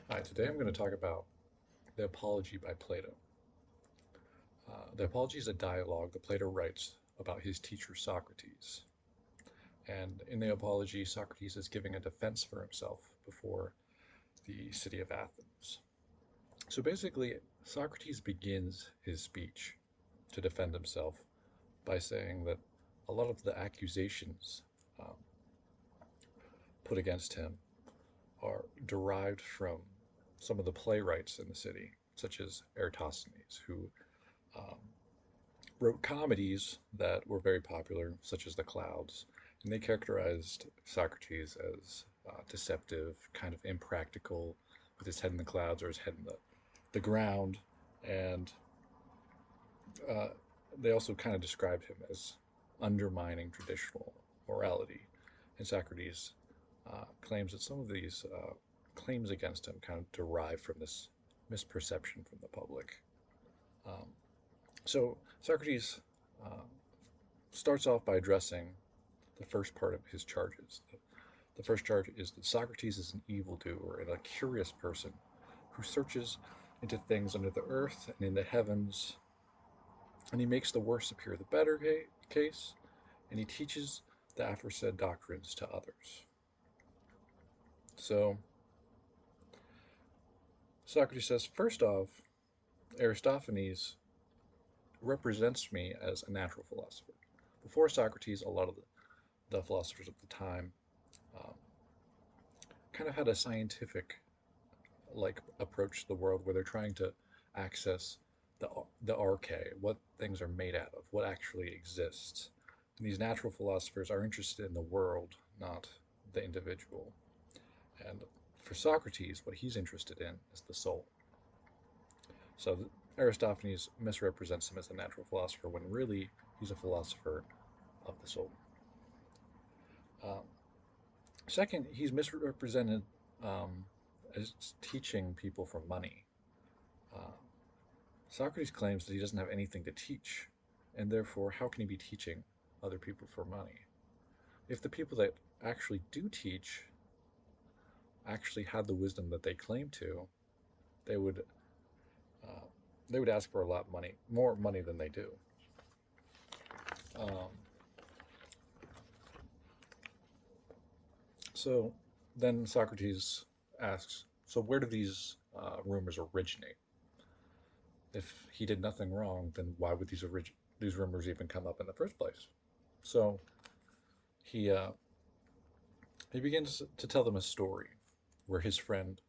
Hi, today I'm going to talk about the Apology by Plato. The Apology is a dialogue that Plato writes about his teacher Socrates. And in the Apology, Socrates is giving a defense for himself before the city of Athens. So basically, Socrates begins his speech to defend himself by saying that a lot of the accusations um, put against him are derived from some of the playwrights in the city, such as Eratosthenes, who um, wrote comedies that were very popular, such as The Clouds, and they characterized Socrates as deceptive, kind of impractical, with his head in the clouds or his head in the ground, and uh, they also kind of described him as undermining traditional morality. And Socrates claims that some of these claims against him kind of derive from this misperception from the public. Um, so Socrates uh, starts off by addressing the first part of his charges. The first charge is that Socrates is an evildoer and a curious person who searches into things under the earth and in the heavens, and he makes the worse appear the better case, and he teaches the aforesaid doctrines to others. So Socrates says, first off, Aristophanes represents me as a natural philosopher. Before Socrates, a lot of the philosophers of the time um, kind of had a scientific like approach to the world where they're trying to access the the arche, what things are made out of, what actually exists. And these natural philosophers are interested in the world, not the individual. And for Socrates, what he's interested in is the soul. So Aristophanes misrepresents him as a natural philosopher when really he's a philosopher of the soul. Um, Second, he's misrepresented um, as teaching people for money. Uh, Socrates claims that he doesn't have anything to teach, and therefore, how can he be teaching other people for money? If the people that actually do teach actually had the wisdom that they claim to, they would uh, they would ask for a lot money, more money than they do. Um, so then Socrates asks, so where do these rumors originate? If he did nothing wrong, then why would these rumors even come up in the first place? So he uh, he begins to tell them a story where his friend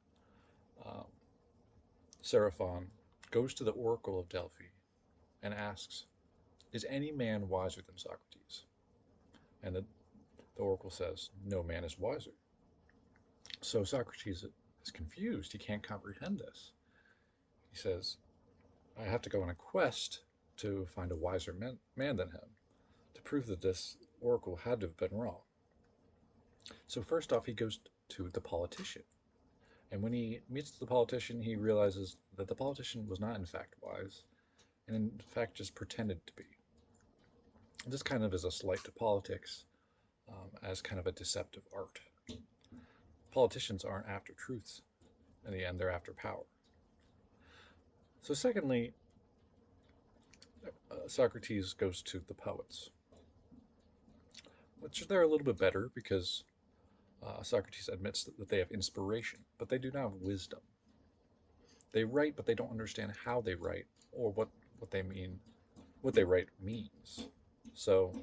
um, Seraphon goes to the oracle of Delphi and asks, "Is any man wiser than Socrates?" And the oracle says, "No man is wiser." So Socrates is confused. He can't comprehend this. He says, "I have to go on a quest to find a wiser man than him to prove that this oracle had to have been wrong." So first off, he goes to the politician. And when he meets the politician, he realizes that the politician was not in fact wise, and in fact just pretended to be. This kind of is a slight to politics as kind of a deceptive art. Politicians aren't after truths. In the end, they're after power. So, secondly, Socrates goes to the poets, which they're a little bit better because Socrates admits that they have inspiration, but they do not have wisdom. They write, but they don't understand how they write or what they mean, what they write means. So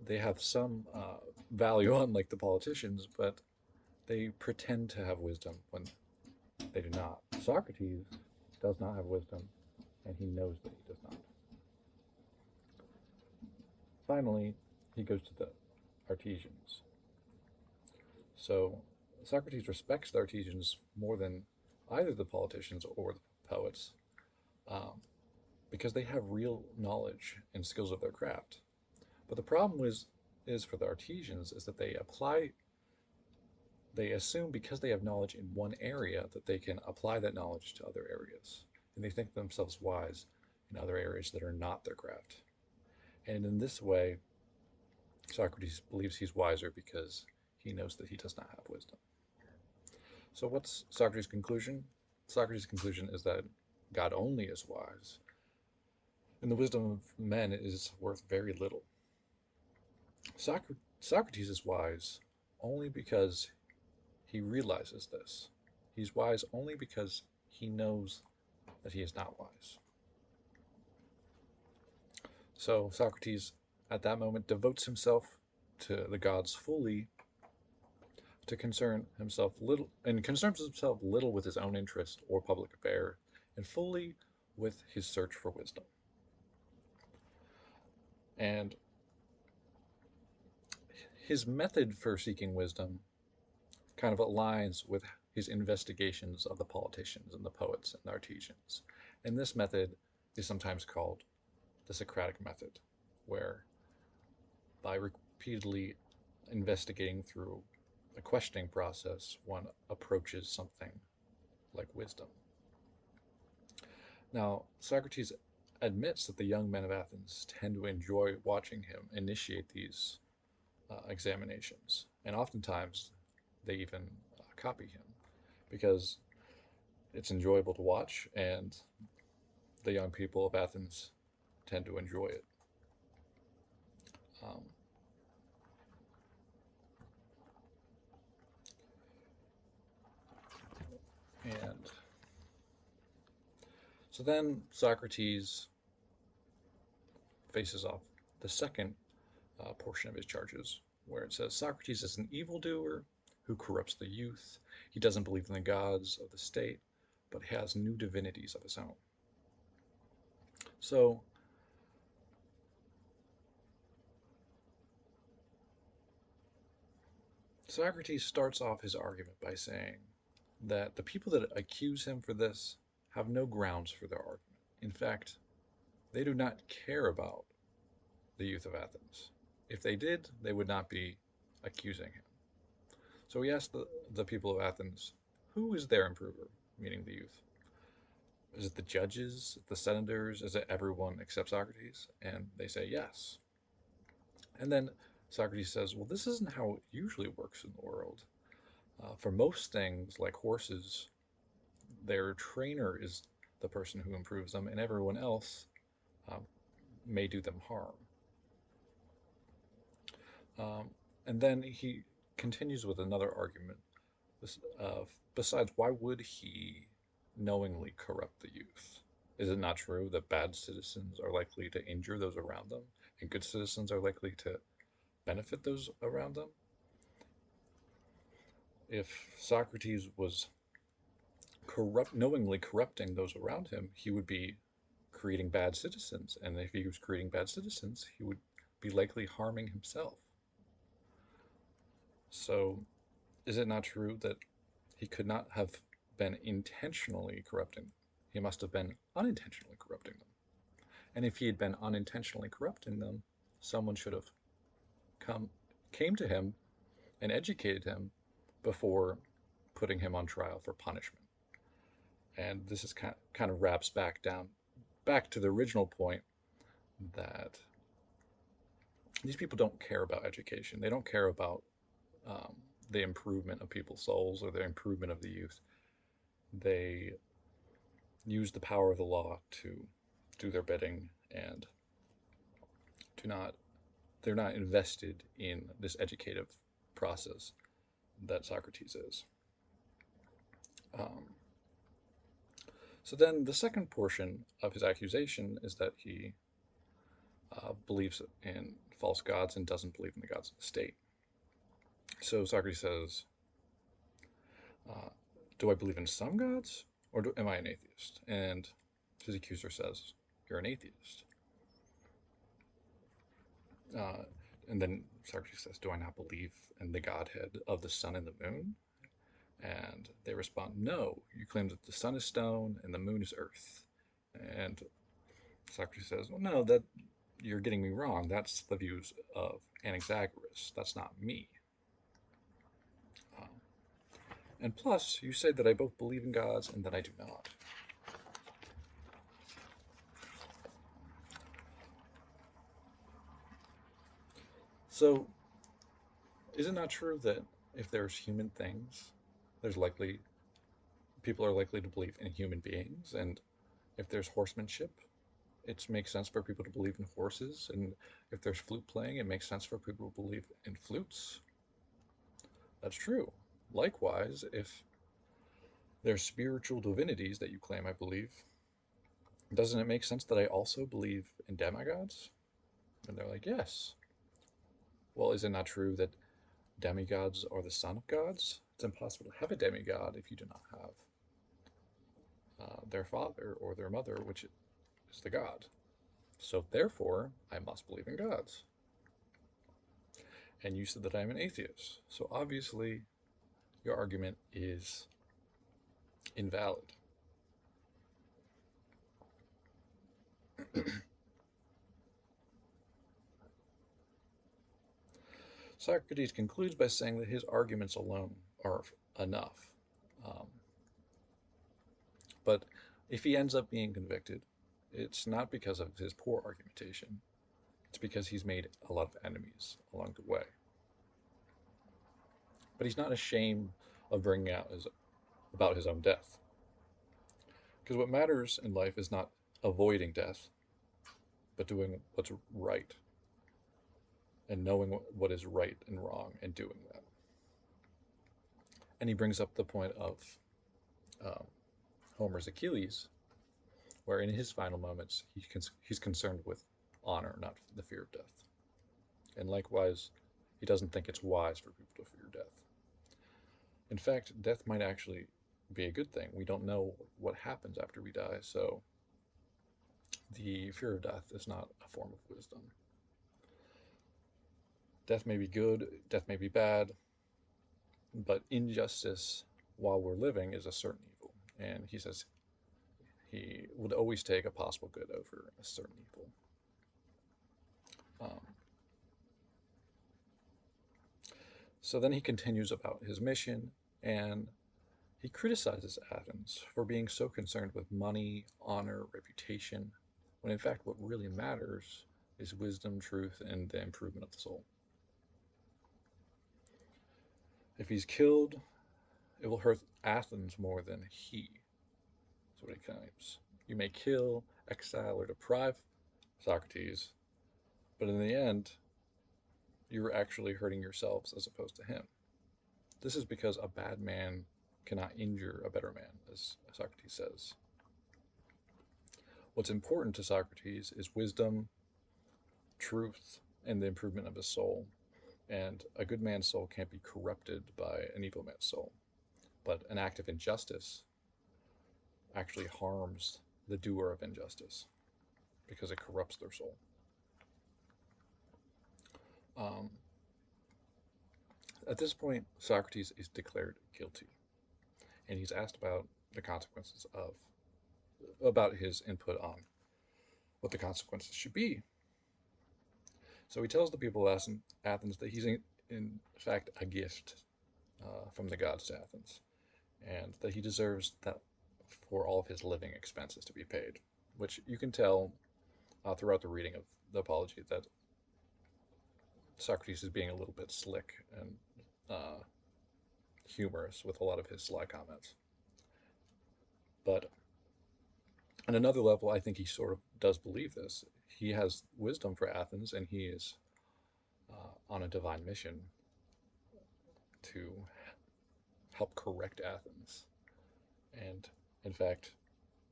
they have some value, unlike the politicians, but they pretend to have wisdom when they do not. Socrates does not have wisdom, and he knows that he does not. Finally, he goes to the artisans. So Socrates respects the artisans more than either the politicians or the poets um, because they have real knowledge and skills of their craft. But the problem is for the artisans is that they assume because they have knowledge in one area that they can apply that knowledge to other areas. And they think themselves wise in other areas that are not their craft. And in this way, Socrates believes he's wiser because he knows that he does not have wisdom. So what's Socrates' conclusion? Socrates' conclusion is that God only is wise, and the wisdom of men is worth very little. Socrates is wise only because he realizes this. He's wise only because he knows that he is not wise. So Socrates, at that moment, devotes himself to the gods fully, to concern himself little, and concerns himself little with his own interest or public affair, and fully with his search for wisdom. And his method for seeking wisdom kind of aligns with his investigations of the politicians and the poets and the artisans. And this method is sometimes called the Socratic method, where by repeatedly investigating through a questioning process, one approaches something like wisdom. Now, Socrates admits that the young men of Athens tend to enjoy watching him initiate these examinations, and oftentimes they even copy him because it's enjoyable to watch, and the young people of Athens tend to enjoy it. Um, and so then Socrates faces off the second portion of his charges, where it says Socrates is an evildoer who corrupts the youth. He doesn't believe in the gods of the state, but has new divinities of his own. So Socrates starts off his argument by saying that the people that accuse him for this have no grounds for their argument. In fact, they do not care about the youth of Athens. If they did, they would not be accusing him. So he asked the people of Athens, who is their improver, meaning the youth? Is it the judges, the senators? Is it everyone except Socrates? And they say yes. And then Socrates says, well, this isn't how it usually works in the world. For most things, like horses, their trainer is the person who improves them, and everyone else um, may do them harm. Um, and then he continues with another argument. Besides, why would he knowingly corrupt the youth? Is it not true that bad citizens are likely to injure those around them, and good citizens are likely to benefit those around them? If Socrates was knowingly corrupting those around him, he would be creating bad citizens, and if he was creating bad citizens, he would be likely harming himself. So, is it not true that he could not have been intentionally corrupting them? He must have been unintentionally corrupting them. And if he had been unintentionally corrupting them, someone should have come came to him and educated him before putting him on trial for punishment. And this is kind of wraps back to the original point that these people don't care about education. They don't care about um, the improvement of people's souls or the improvement of the youth. They use the power of the law to do their bidding and do not they're not invested in this educative process that Socrates is. Um, so then the second portion of his accusation is that he believes in false gods and doesn't believe in the gods of the state. So Socrates says, uh, do I believe in some gods or am I an atheist? And his accuser says, you're an atheist. Uh, and then Socrates says, do I not believe in the godhead of the sun and the moon? And they respond, no, you claim that the sun is stone and the moon is earth. And Socrates says, well, no, that you're getting me wrong. That's the views of Anaxagoras. That's not me. Um, and plus, you say that I both believe in gods and that I do not. So, is it not true that if there's human things, There's likely people are likely to believe in human beings, and if there's horsemanship, it makes sense for people to believe in horses, and if there's flute playing, it makes sense for people to believe in flutes. That's true. Likewise, if there's spiritual divinities that you claim I believe, doesn't it make sense that I also believe in demigods? And they're like, yes. Well, is it not true that demigods are the son of gods? It's impossible to have a demigod if you do not have their father or their mother, which is the god. So therefore, I must believe in gods. And you said that I'm an atheist. So obviously, your argument is invalid. Socrates concludes by saying that his arguments alone are enough. Um, but if he ends up being convicted, it's not because of his poor argumentation, it's because he's made a lot of enemies along the way. But he's not ashamed of bringing out about his own death. Because what matters in life is not avoiding death, but doing what's right and knowing what is right and wrong and doing that. And he brings up the point of um, Homer's Achilles, where in his final moments he's concerned with honor, not the fear of death. And likewise, he doesn't think it's wise for people to fear death. In fact, death might actually be a good thing. We don't know what happens after we die, so the fear of death is not a form of wisdom. Death may be good, death may be bad, but injustice while we're living is a certain evil. And he says he would always take a possible good over a certain evil. Um, so then he continues about his mission, and he criticizes Athens for being so concerned with money, honor, reputation, when in fact what really matters is wisdom, truth, and the improvement of the soul. If he's killed, it will hurt Athens more than he. That's what he claims. You may kill, exile, or deprive Socrates, but in the end, you're actually hurting yourselves as opposed to him. This is because a bad man cannot injure a better man, as Socrates says. What's important to Socrates is wisdom, truth, and the improvement of his soul. And a good man's soul can't be corrupted by an evil man's soul. But an act of injustice actually harms the doer of injustice because it corrupts their soul. Um, at this point, Socrates is declared guilty, and he's asked about the consequences of about his input on what the consequences should be. So he tells the people of Athens that he's in fact a gift from the gods to Athens, and that he deserves that for all of his living expenses to be paid. Which you can tell throughout the reading of the Apology that Socrates is being a little bit slick and humorous with a lot of his sly comments. But on another level, I think he sort of does believe this. He has wisdom for Athens, and he is on a divine mission to help correct Athens. And in fact,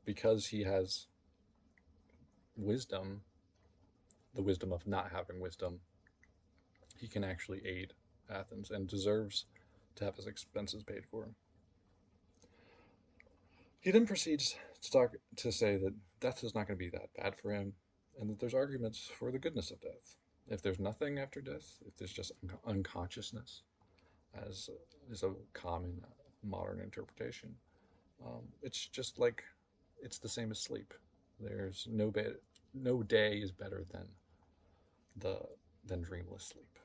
because he has wisdom, the wisdom of not having wisdom, he can actually aid Athens and deserves to have his expenses paid for. He then proceeds to say that death is not going to be that bad for him, and that there's arguments for the goodness of death. If there's nothing after death, if there's just unconsciousness, as is a common modern interpretation, it's just like it's the same as sleep. There's no day is better the than dreamless sleep.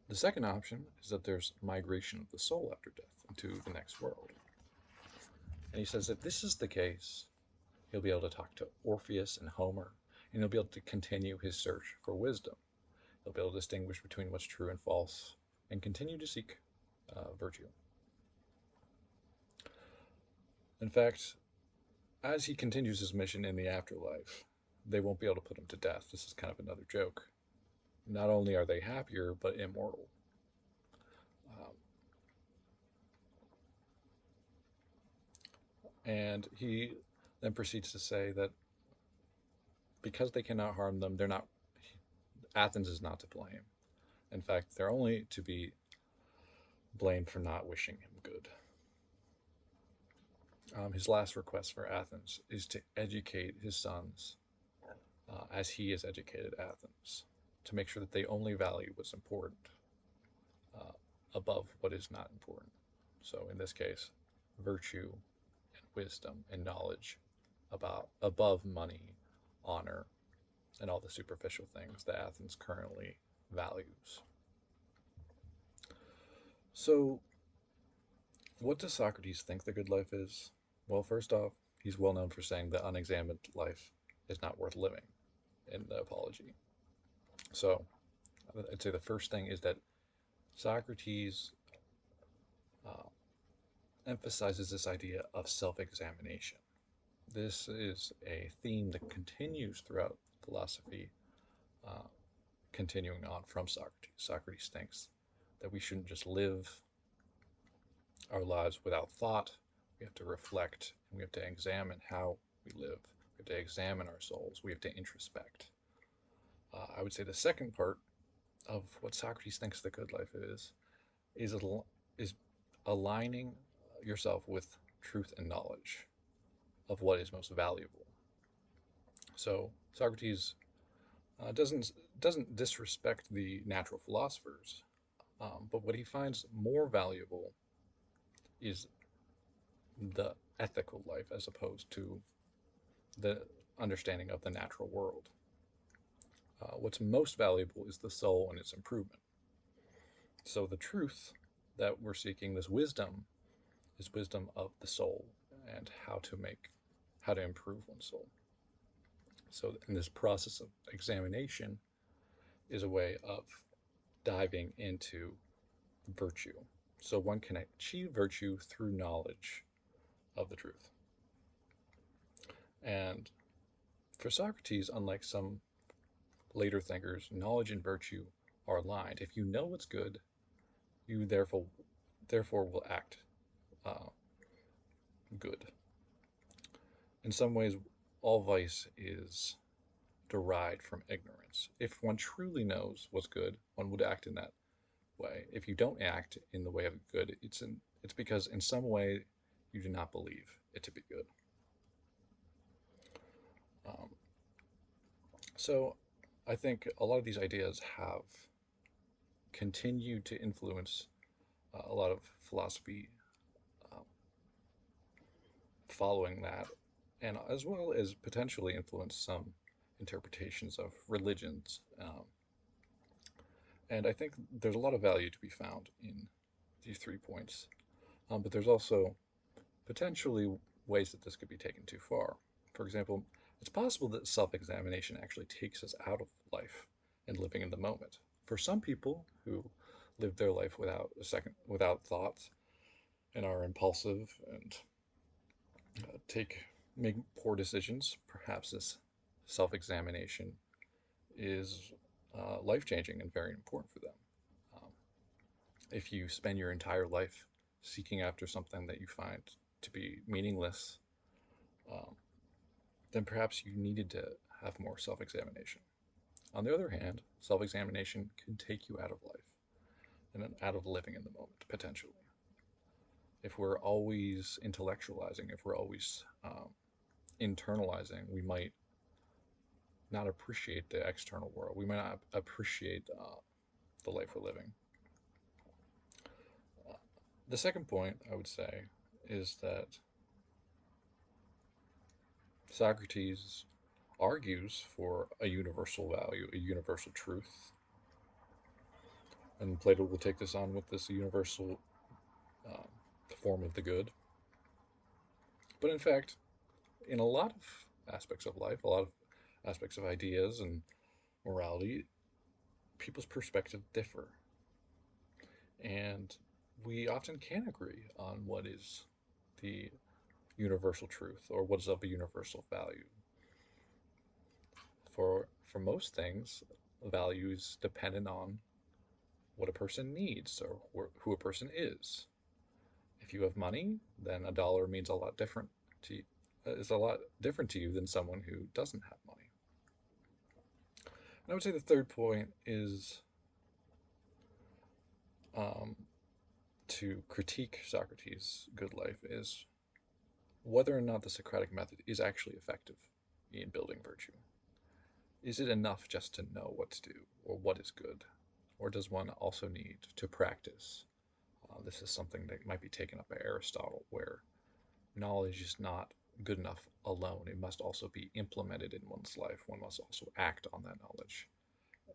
The second option is that there's migration of the soul after death into the next world. And he says if this is the case, he'll be able to talk to Orpheus and Homer, and he'll be able to continue his search for wisdom. He'll be able to distinguish between what's true and false, and continue to seek virtue. In fact, as he continues his mission in the afterlife, they won't be able to put him to death. This is kind of another joke. Not only are they happier, but immortal. Um, and he then proceeds to say that because they cannot harm them, they're not. Athens is not to blame. In fact, they're only to be blamed for not wishing him good. His last request for Athens is to educate his sons as he has educated Athens, to make sure that they only value what's important uh, above what is not important. So in this case, virtue and wisdom and knowledge about above money, honor, and all the superficial things that Athens currently values. So, what does Socrates think the good life is? Well, first off, he's well known for saying that unexamined life is not worth living in the Apology. So, I'd say the first thing is that Socrates uh, emphasizes this idea of self examination. This is a theme that continues throughout philosophy, uh, continuing on from Socrates. Socrates thinks that we shouldn't just live our lives without thought. We have to reflect and we have to examine how we live. We have to examine our souls. We have to introspect. I would say the second part of what Socrates thinks the good life is is aligning yourself with truth and knowledge of what is most valuable. So Socrates doesn't disrespect the natural philosophers, but what he finds more valuable is the ethical life as opposed to the understanding of the natural world. What's most valuable is the soul and its improvement. So the truth that we're seeking, this wisdom, is wisdom of the soul and how to improve one's soul. So in this process of examination is a way of diving into virtue. So one can achieve virtue through knowledge of the truth. And for Socrates, unlike some later thinkers, knowledge and virtue are aligned. If you know what's good, you therefore will act uh, good. In some ways, all vice is derived from ignorance. If one truly knows what's good, one would act in that way. If you don't act in the way of good, it's because in some way you do not believe it to be good. Um, so I think a lot of these ideas have continued to influence a lot of philosophy um, following that, and as well as potentially influence some interpretations of religions. And I think there's a lot of value to be found in these 3 points, but there's also potentially ways that this could be taken too far. For example, it's possible that self examination actually takes us out of life and living in the moment. For some people who live their life without thoughts, and are impulsive and make poor decisions, perhaps this self examination is life changing and very important for them. Um, if you spend your entire life seeking after something that you find to be meaningless, um, then perhaps you needed to have more self examination. On the other hand, self examination can take you out of life and out of living in the moment, potentially. If we're always intellectualizing, if we're always internalizing, we might not appreciate the external world. We might not appreciate the life we're living. Uh, the second point I would say is that Socrates argues for a universal value, a universal truth. And Plato will take this on with this universal um, form of the good. But in fact, in a lot of aspects of life, a lot of aspects of ideas and morality, people's perspectives differ. And we often can't agree on what is the universal truth or what is of a universal value. For most things, value is dependent on what a person needs or who a person is. If you have money, then a dollar means a lot different to you, is a lot different to you than someone who doesn't have money. And I would say the third point is um, to critique Socrates' good life is whether or not the Socratic method is actually effective in building virtue. Is it enough just to know what to do or what is good? Or does one also need to practice? This is something that might be taken up by Aristotle, where knowledge is not good enough alone. It must also be implemented in one's life. One must also act on that knowledge.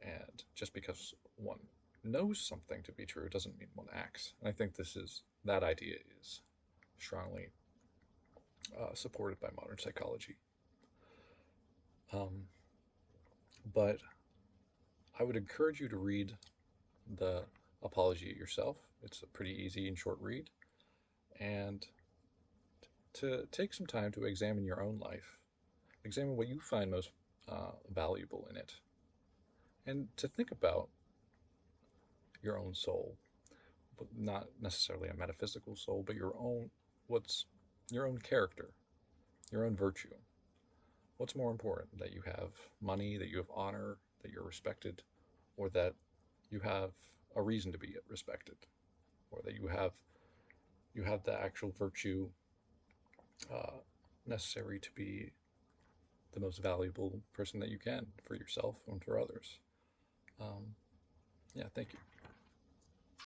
And just because one knows something to be true doesn't mean one acts. And I think that idea is strongly supported by modern psychology. Um, but I would encourage you to read the Apology yourself. It's a pretty easy and short read. And to take some time to examine your own life, examine what you find most valuable in it, and to think about your own soul, but not necessarily a metaphysical soul, but what's your own character, your own virtue. What's more important, that you have money, that you have honor, that you're respected, or that you have a reason to be respected, or that you have the actual virtue uh, necessary to be the most valuable person that you can for yourself and for others. Um, yeah, thank you.